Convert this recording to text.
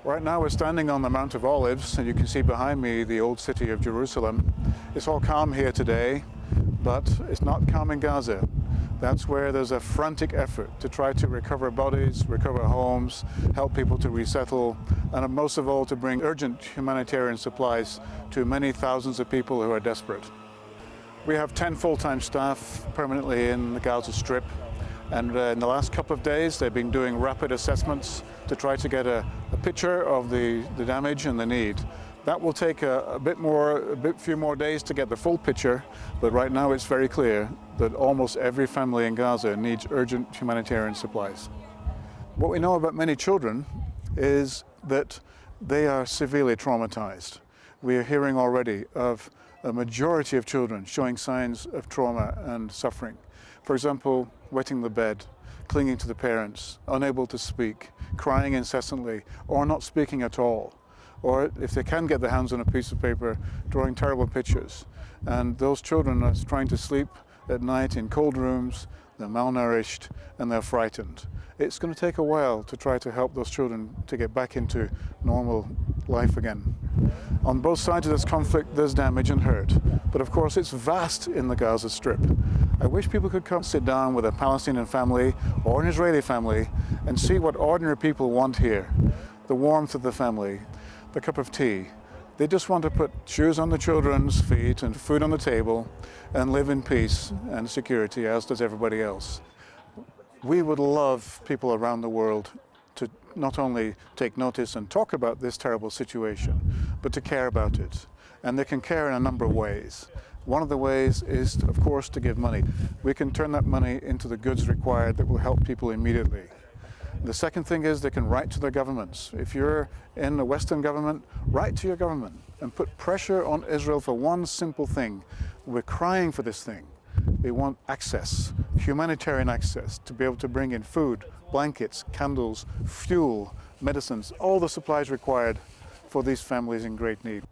Right now we're standing on the Mount of Olives, and you can see behind me the old city of Jerusalem. It's all calm here today, but it's not calm in Gaza. That's where there's a frantic effort to try to recover bodies, recover homes, help people to resettle, and most of all to bring urgent humanitarian supplies to many thousands of people who are desperate. We have 10 full-time staff permanently in the Gaza Strip, and in the last couple of days they've been doing rapid assessments to try to get a picture of the damage and the need. That will take a few more days to get the full picture, but right now it's very clear that almost every family in Gaza needs urgent humanitarian supplies. What we know about many children is that they are severely traumatized. We are hearing already of a majority of children showing signs of trauma and suffering. For example, wetting the bed, clinging to the parents, unable to speak, crying incessantly, or not speaking at all. Or if they can get their hands on a piece of paper, drawing terrible pictures. And those children are trying to sleep at night in cold rooms, they're malnourished, and they're frightened. It's going to take a while to try to help those children to get back into normal life again. On both sides of this conflict, there's damage and hurt, but of course it's vast in the Gaza Strip. I wish people could come sit down with a Palestinian family or an Israeli family and see what ordinary people want here. The warmth of the family, the cup of tea. They just want to put shoes on the children's feet and food on the table and live in peace and security, as does everybody else. We would love people around the world to not only take notice and talk about this terrible situation, but to care about it. And they can care in a number of ways. One of the ways is, of course, to give money. We can turn that money into the goods required that will help people immediately. The second thing is they can write to their governments. If you're in a Western government, write to your government and put pressure on Israel for one simple thing. We're crying for this thing. We want access, humanitarian access, to be able to bring in food, blankets, candles, fuel, medicines, all the supplies required for these families in great need.